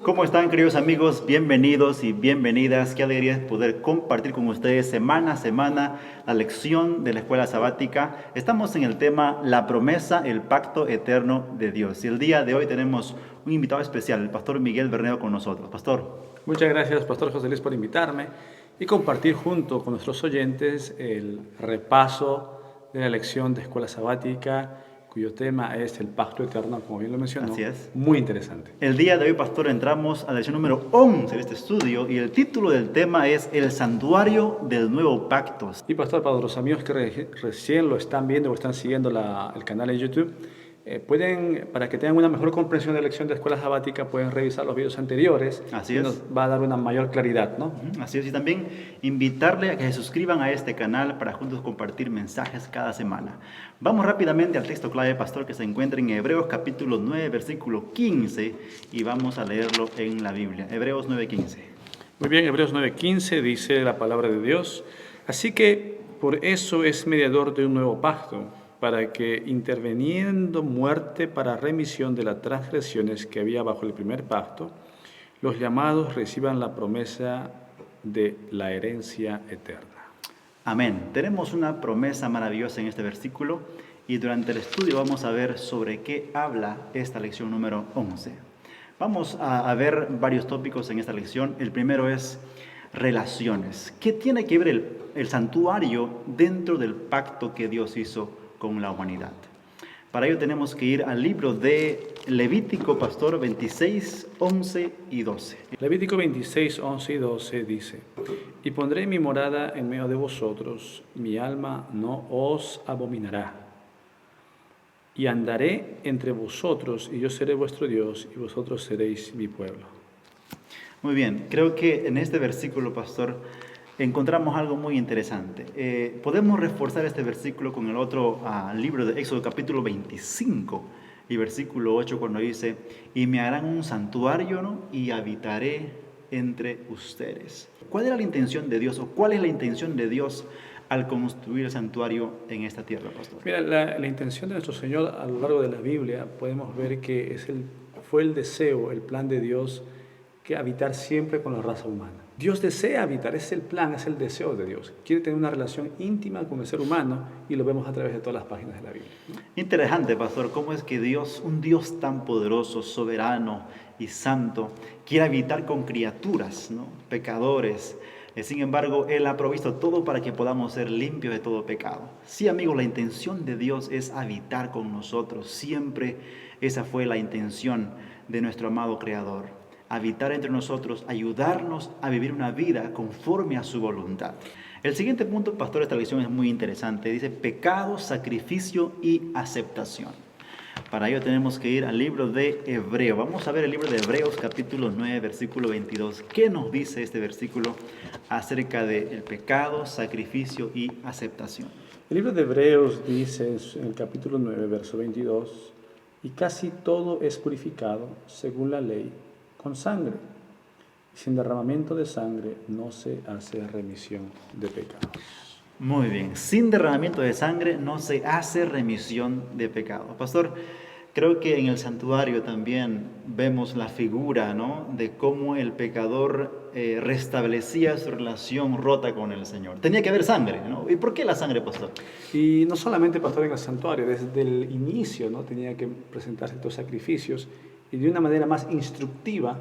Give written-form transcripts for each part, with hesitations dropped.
¿Cómo están, queridos amigos? Bienvenidos y bienvenidas. Qué alegría poder compartir con ustedes semana a semana la lección de la escuela sabática. Estamos en el tema La promesa, el pacto eterno de Dios. Y el día de hoy tenemos un invitado especial, el pastor Miguel Berneo con nosotros. Pastor. Muchas gracias, Pastor José Luis, por invitarme y compartir junto con nuestros oyentes el repaso de la lección de escuela sabática, cuyo tema es el pacto eterno, como bien lo mencionó. Así es. Muy interesante. El día de hoy, pastor, entramos a la lección número 11 de este estudio y el título del tema es El santuario del nuevo pacto. Y pastor, para los amigos que recién lo están viendo o están siguiendo el canal de YouTube, para que tengan una mejor comprensión de la lección de escuela sabática, pueden revisar los videos anteriores. Así es. Nos va a dar una mayor claridad, ¿no? Así es, y también invitarle a que se suscriban a este canal para juntos compartir mensajes cada semana. Vamos rápidamente al texto clave, pastor, que se encuentra en Hebreos capítulo 9, versículo 15, y vamos a leerlo en la Biblia. Hebreos 9:15. Muy bien, Hebreos 9:15 dice la palabra de Dios: así que por eso es mediador de un nuevo pacto, para que, interviniendo muerte para remisión de las transgresiones que había bajo el primer pacto, los llamados reciban la promesa de la herencia eterna. Amén. Tenemos una promesa maravillosa en este versículo y durante el estudio vamos a ver sobre qué habla esta lección número 11. Vamos a ver varios tópicos en esta lección. El primero es relaciones. ¿Qué tiene que ver el santuario dentro del pacto que Dios hizo con la humanidad? Para ello tenemos que ir al libro de Levítico, pastor, 26, 11 y 12. Levítico 26, 11 y 12 dice: y pondré mi morada en medio de vosotros, mi alma no os abominará. Y andaré entre vosotros, y yo seré vuestro Dios, y vosotros seréis mi pueblo. Muy bien, creo que en este versículo, pastor, encontramos algo muy interesante. Podemos reforzar este versículo con el otro libro de Éxodo capítulo 25 y versículo 8, cuando dice: y me harán un santuario, ¿no? Y habitaré entre ustedes. ¿Cuál era la intención de Dios o cuál es la intención de Dios al construir el santuario en esta tierra, pastor? Mira, la intención de nuestro Señor a lo largo de la Biblia, podemos ver que fue el deseo, el plan de Dios, que habitar siempre con la raza humana. Dios desea habitar, es el plan, es el deseo de Dios. Quiere tener una relación íntima con el ser humano y lo vemos a través de todas las páginas de la Biblia, ¿no? Interesante, pastor, cómo es que Dios, un Dios tan poderoso, soberano y santo, quiere habitar con criaturas, ¿no? Pecadores. Sin embargo, Él ha provisto todo para que podamos ser limpios de todo pecado. Sí, amigos, la intención de Dios es habitar con nosotros. Siempre esa fue la intención de nuestro amado Creador. Habitar entre nosotros, ayudarnos a vivir una vida conforme a su voluntad. El siguiente punto, pastor, de esta lección es muy interesante. Dice pecado, sacrificio y aceptación. Para ello tenemos que ir al libro de Hebreos. Vamos a ver el libro de Hebreos capítulo 9, versículo 22. ¿Qué nos dice este versículo acerca del pecado, sacrificio y aceptación? El libro de Hebreos dice en el capítulo 9, verso 22: y casi todo es purificado según la ley con sangre. Sin derramamiento de sangre no se hace remisión de pecados. Muy bien, sin derramamiento de sangre no se hace remisión de pecados. Pastor, creo que en el santuario también vemos la figura, ¿no?, de cómo el pecador restablecía su relación rota con el Señor. Tenía que haber sangre, ¿no? ¿Y por qué la sangre, pastor? Y no solamente, pastor, en el santuario, desde el inicio, ¿no?, tenía que presentarse estos sacrificios y de una manera más instructiva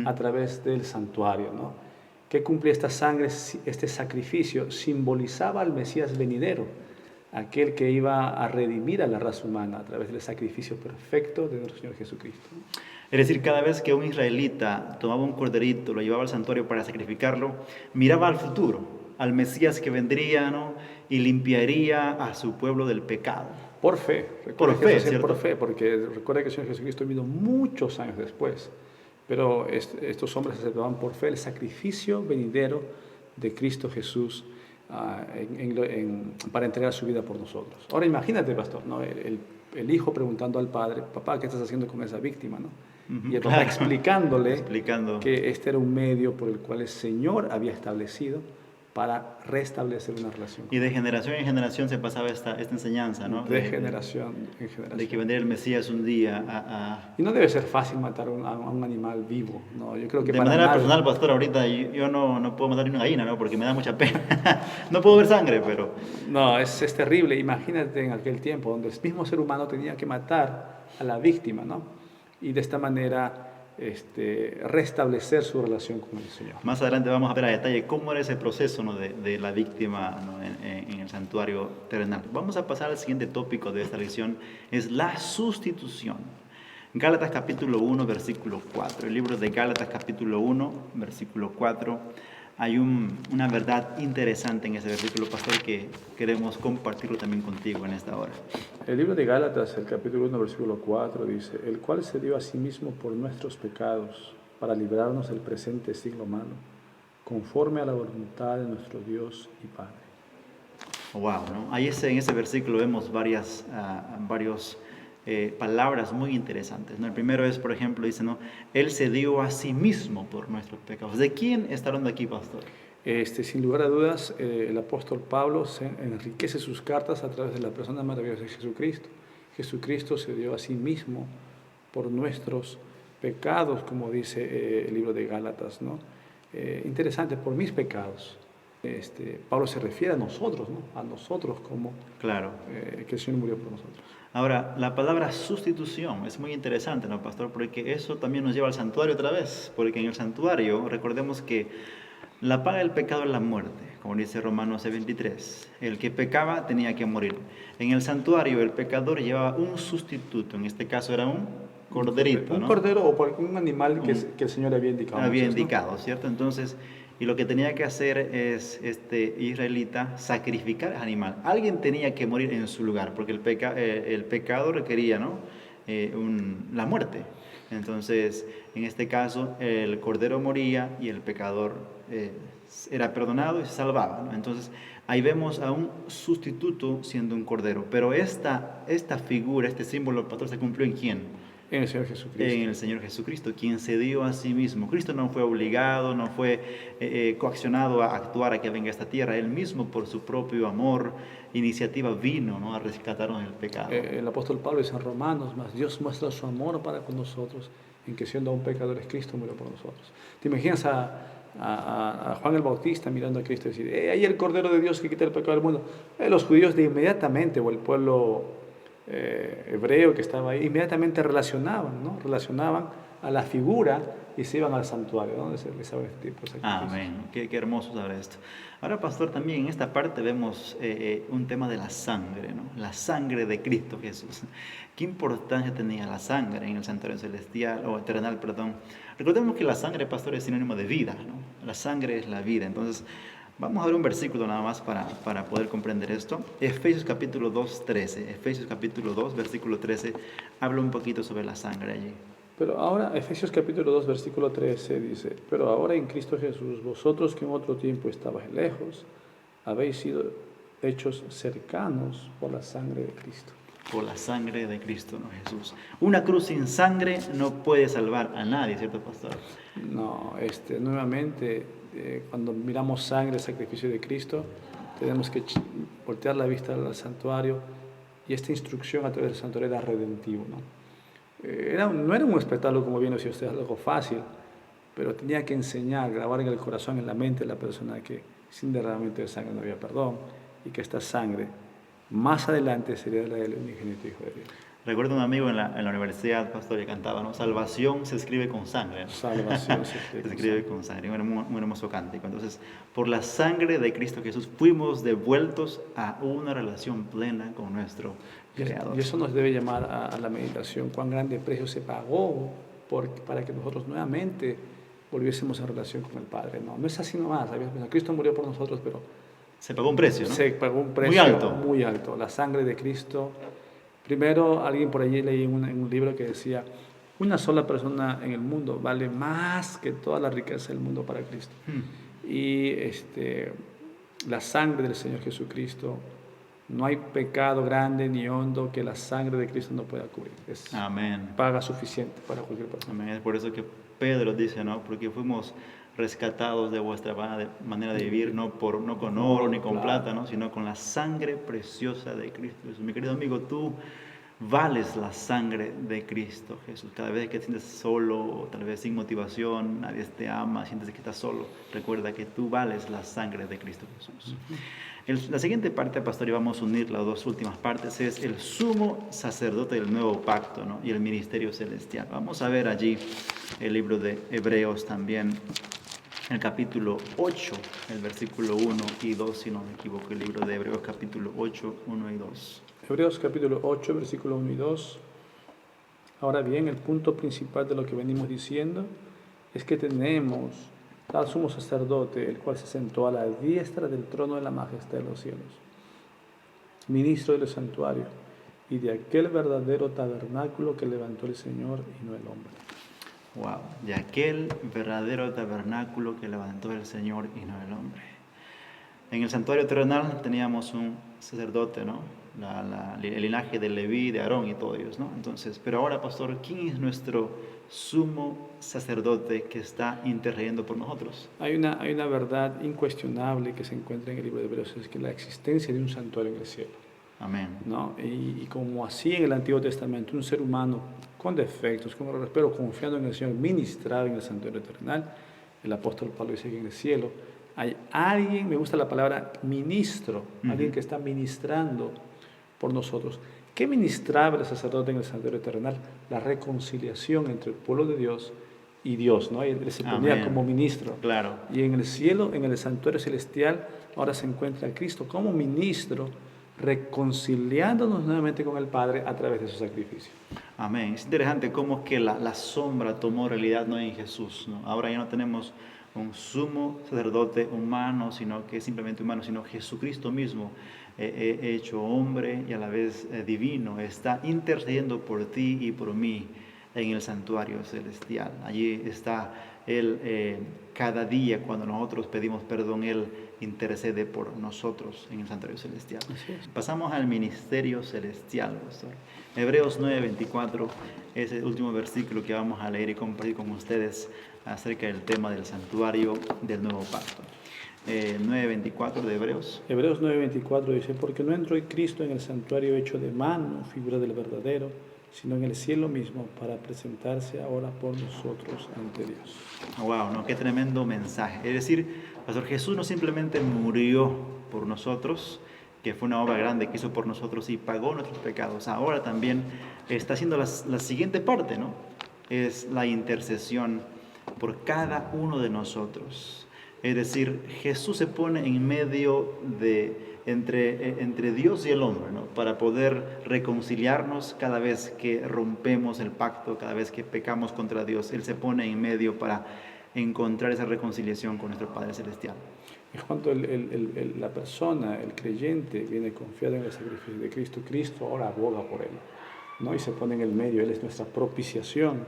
a través del santuario, ¿no? ¿Qué cumplía esta sangre? Este sacrificio simbolizaba al Mesías venidero, aquel que iba a redimir a la raza humana a través del sacrificio perfecto de nuestro Señor Jesucristo. Es decir, cada vez que un israelita tomaba un corderito, lo llevaba al santuario para sacrificarlo, miraba al futuro, al Mesías que vendría, ¿no?, y limpiaría a su pueblo del pecado. Por fe, por fe, ¿cierto? Por fe, porque recuerda que el Señor Jesucristo vino muchos años después, pero estos hombres aceptaban por fe el sacrificio venidero de Cristo Jesús para entregar su vida por nosotros. Ahora imagínate, pastor, ¿no?, el hijo preguntando al padre: papá, ¿qué estás haciendo con esa víctima?, ¿no? Y el papá explicando Explicando que este era un medio por el cual el Señor había establecido para restablecer una relación. Y de generación en generación se pasaba esta enseñanza, ¿no? De generación en generación. De que vendría el Mesías un día Y no debe ser fácil matar a un animal vivo, ¿no? Yo creo que De para manera nadie- personal, pastor, ahorita yo no puedo matar ni una gallina, ¿no? Porque me da mucha pena. No puedo ver sangre, pero... No, es terrible. Imagínate en aquel tiempo donde el mismo ser humano tenía que matar a la víctima, ¿no? Y de esta manera restablecer su relación con el Señor. Más adelante vamos a ver a detalle cómo era ese proceso, ¿no? de la víctima, ¿no? en el santuario terrenal. Vamos a pasar al siguiente tópico de esta lección, es la sustitución. Gálatas capítulo 1, versículo 4. El libro de Gálatas capítulo 1, versículo 4. Hay una verdad interesante en ese versículo, pastor, que queremos compartirlo también contigo en esta hora. El libro de Gálatas, el capítulo 1, versículo 4, dice: el cual se dio a sí mismo por nuestros pecados, para librarnos del presente siglo malo, conforme a la voluntad de nuestro Dios y Padre. Wow, ¿no? Ahí en ese versículo vemos varias palabras muy interesantes, ¿no? El primero es, por ejemplo, dice, ¿no? Él se dio a sí mismo por nuestros pecados. ¿De quién está hablando aquí, pastor? Sin lugar a dudas, el apóstol Pablo se enriquece sus cartas a través de la persona maravillosa de Jesucristo. Jesucristo se dio a sí mismo por nuestros pecados, como dice el libro de Gálatas, ¿no? Interesante, por mis pecados. Pablo se refiere a nosotros, ¿no? A nosotros como claro. Que el Señor murió por nosotros. Ahora, la palabra sustitución es muy interesante, ¿no, pastor? Porque eso también nos lleva al santuario otra vez, porque en el santuario, recordemos que la paga del pecado es la muerte, como dice Romanos 23. El que pecaba tenía que morir. En el santuario el pecador llevaba un sustituto, en este caso era un corderito, Un ¿no? cordero o un animal que el Señor había indicado. Había Moisés, indicado, ¿no? ¿cierto? Entonces, y lo que tenía que hacer es este israelita sacrificar al animal. Alguien tenía que morir en su lugar, porque el pecado requería, ¿no? La muerte. Entonces, en este caso, el cordero moría y el pecador era perdonado y se salvaba, ¿no? Entonces, ahí vemos a un sustituto siendo un cordero. Pero esta figura, este símbolo, pastor, ¿se cumplió en quién? En el Señor Jesucristo. En el Señor Jesucristo, quien se dio a sí mismo. Cristo no fue obligado, no fue coaccionado a actuar a que venga a esta tierra. Él mismo, por su propio amor, iniciativa, vino, ¿no? A rescatarnos del pecado. El apóstol Pablo dice en Romanos: mas Dios muestra su amor para con nosotros, en que siendo aún pecadores, Cristo murió por nosotros. ¿Te imaginas a Juan el Bautista mirando a Cristo y decir: ahí el Cordero de Dios que quita el pecado del mundo? Los judíos de inmediatamente, o el pueblo hebreo que estaba ahí, inmediatamente relacionaban, ¿no? Relacionaban a la figura y se iban al santuario, donde se realizaba este tipo de sacrificios. Amén. Qué hermoso saber esto. Ahora, pastor, también en esta parte vemos un tema de la sangre, ¿no? La sangre de Cristo Jesús. ¿Qué importancia tenía la sangre en el santuario celestial o terrenal, perdón? Recordemos que la sangre, pastor, es sinónimo de vida, ¿no? La sangre es la vida. Entonces, vamos a ver un versículo nada más para poder comprender esto. Efesios capítulo 2, 13. Efesios capítulo 2, versículo 13, habla un poquito sobre la sangre allí. Pero ahora, Efesios capítulo 2, versículo 13 dice: pero ahora en Cristo Jesús, vosotros que en otro tiempo estabais lejos, habéis sido hechos cercanos por la sangre de Cristo. Por la sangre de Cristo, ¿no, Jesús? Una cruz sin sangre no puede salvar a nadie, ¿cierto, pastor? No, nuevamente, cuando miramos sangre, sacrificio de Cristo, tenemos que voltear la vista al santuario, y esta instrucción a través del santuario era redentivo, ¿no? No era un espectáculo, como bien decía usted, algo fácil, pero tenía que enseñar, grabar en el corazón, en la mente de la persona que sin derramamiento de sangre no había perdón, y que esta sangre más adelante sería la del unigénito Hijo de Dios. Recuerdo un amigo en la universidad, pastor, que cantaba, ¿no? Salvación se escribe con sangre, ¿no? Salvación se escribe con sangre. Un muy hermoso cántico. Entonces, por la sangre de Cristo Jesús fuimos devueltos a una relación plena con nuestro Creador. Y eso nos debe llamar a la meditación: cuán grande precio se pagó para que nosotros nuevamente volviésemos en relación con el Padre. No es así nomás. Cristo murió por nosotros, pero se pagó un precio, ¿no? Se pagó un precio muy alto. La sangre de Cristo. Primero, alguien por allí leí en un libro que decía: una sola persona en el mundo vale más que toda la riqueza del mundo para Cristo. Y la sangre del Señor Jesucristo, no hay pecado grande ni hondo que la sangre de Cristo no pueda cubrir. Amén. Paga suficiente para cualquier persona. Amén. Es por eso que Pedro dice, ¿no? Porque fuimos rescatados de vuestra manera de vivir, no con oro ni con plata, ¿no? Sino con la sangre preciosa de Cristo Jesús. Mi querido amigo, tú vales la sangre de Cristo Jesús. Cada vez que te sientes solo, o tal vez sin motivación, nadie te ama, sientes que estás solo, recuerda que tú vales la sangre de Cristo Jesús. La siguiente parte, pastor, y vamos a unir las dos últimas partes, es el sumo sacerdote del nuevo pacto, ¿no? Y el ministerio celestial. Vamos a ver allí el libro de Hebreos también, el capítulo 8, el versículo 1 y 2, si no me equivoco, el libro de Hebreos capítulo 8, 1 y 2. Hebreos capítulo 8, versículo 1 y 2. Ahora bien, el punto principal de lo que venimos diciendo es que tenemos tal sumo sacerdote, el cual se sentó a la diestra del trono de la majestad de los cielos, ministro del santuario y de aquel verdadero tabernáculo que levantó el Señor y no el hombre. Wow, de aquel verdadero tabernáculo que levantó el Señor y no el hombre. En el santuario terrenal teníamos un sacerdote, ¿no? El linaje de Leví, de Aarón y todos ellos, ¿no? Entonces, pero ahora, pastor, ¿quién es nuestro sumo sacerdote que está intercediendo por nosotros? Hay una verdad incuestionable que se encuentra en el libro de Hebreos, es que la existencia de un santuario en el cielo. Amén. ¿No? Y como así en el Antiguo Testamento, un ser humano con defectos, con errores, pero confiando en el Señor, ministrado en el santuario terrenal, el apóstol Pablo dice que en el cielo hay alguien, me gusta la palabra ministro, alguien que está ministrando por nosotros. ¿Qué ministraba el sacerdote en el santuario terrenal? La reconciliación entre el pueblo de Dios y Dios, ¿no? Él se ponía como ministro. Claro. Y en el cielo, en el santuario celestial, ahora se encuentra Cristo como ministro, reconciliándonos nuevamente con el Padre a través de su sacrificio. Amén. Es interesante cómo que la sombra tomó realidad, no en Jesús, ¿no? Ahora ya no tenemos un sumo sacerdote humano, sino que es simplemente humano, sino Jesucristo mismo, hecho hombre y a la vez divino, está intercediendo por ti y por mí en el santuario celestial. Allí está Él cada día cuando nosotros pedimos perdón, Él intercede por nosotros en el santuario celestial. Pasamos al ministerio celestial, pastor. Hebreos 9:24 es el último versículo que vamos a leer y compartir con ustedes acerca del tema del santuario del nuevo pacto. 9:24 de Hebreos. Hebreos 9:24 dice, porque no entró Cristo en el santuario hecho de mano, figura del verdadero, sino en el cielo mismo, para presentarse ahora por nosotros ante Dios. Wow, ¿no? Qué tremendo mensaje. Es decir, Pastor, Jesús no simplemente murió por nosotros, que fue una obra grande que hizo por nosotros y pagó nuestros pecados. Ahora también está haciendo la siguiente parte, ¿no? Es la intercesión por cada uno de nosotros. Es decir, Jesús se pone en medio entre Dios y el hombre, ¿no? Para poder reconciliarnos cada vez que rompemos el pacto, cada vez que pecamos contra Dios. Él se pone en medio para encontrar esa reconciliación con nuestro Padre Celestial. Es cuando la persona, el creyente, viene confiado en el sacrificio de Cristo. Cristo ahora aboga por él, ¿no? Y se pone en el medio. Él es nuestra propiciación.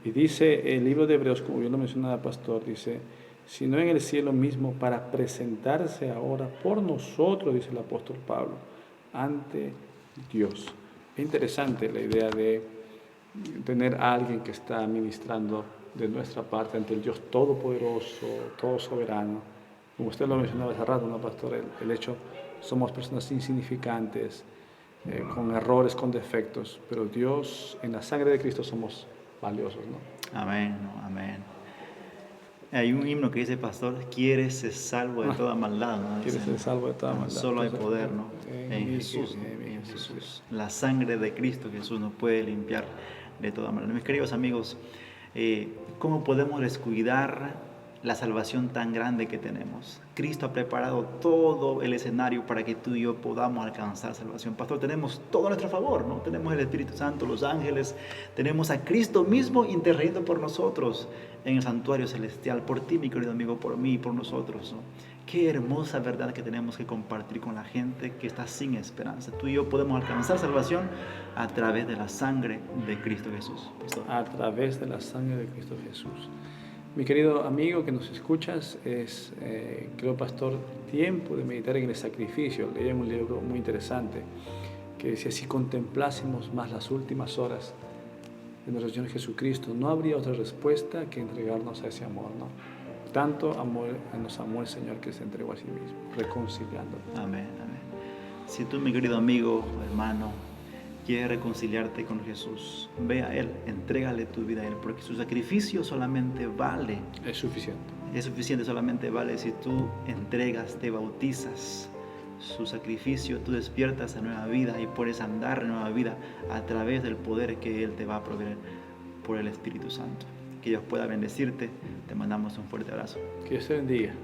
Y dice el libro de Hebreos, como yo lo mencionaba, pastor, dice, sino en el cielo mismo, para presentarse ahora por nosotros, dice el apóstol Pablo, ante Dios. Es interesante la idea de tener a alguien que está ministrando de nuestra parte ante el Dios Todopoderoso, todo soberano. Como usted lo mencionaba hace rato, ¿no, pastor? El hecho, somos personas insignificantes, con errores, con defectos, pero Dios, en la sangre de Cristo somos valiosos, ¿no? Amén, amén. Hay un himno que dice, pastor, quieres ser salvo de toda maldad, ¿no? Quieres ser salvo de toda maldad. Solo hay poder, ¿no? En Jesús, ¿no? En Jesús. La sangre de Cristo Jesús nos puede limpiar de toda maldad. Mis queridos amigos, ¿cómo podemos descuidar la salvación tan grande que tenemos? Cristo ha preparado todo el escenario para que tú y yo podamos alcanzar salvación. Pastor, tenemos todo a nuestro favor, ¿no? Tenemos el Espíritu Santo, los ángeles, tenemos a Cristo mismo intercediendo por nosotros en el santuario celestial, por ti, mi querido amigo, por mí y por nosotros, ¿no? Qué hermosa verdad que tenemos que compartir con la gente que está sin esperanza. Tú y yo podemos alcanzar salvación a través de la sangre de Cristo Jesús. Pastor. A través de la sangre de Cristo Jesús. Mi querido amigo que nos escuchas, creo, pastor, tiempo de meditar en el sacrificio. Leí en un libro muy interesante que decía, si contemplásemos más las últimas horas de nuestro Señor Jesucristo, no habría otra respuesta que entregarnos a ese amor, ¿no? tanto amor nos amó el Señor que se entregó a sí mismo, reconciliando. Amén, amén. Si tú, mi querido amigo o hermano, quieres reconciliarte con Jesús, ve a Él, entrégale tu vida a Él, porque su sacrificio solamente vale. Es suficiente. Es suficiente, solamente vale si tú entregas, te bautizas. Su sacrificio, tú despiertas a nueva vida y puedes andar en nueva vida a través del poder que Él te va a proveer por el Espíritu Santo. Que Dios pueda bendecirte. Te mandamos un fuerte abrazo. Que Dios te bendiga.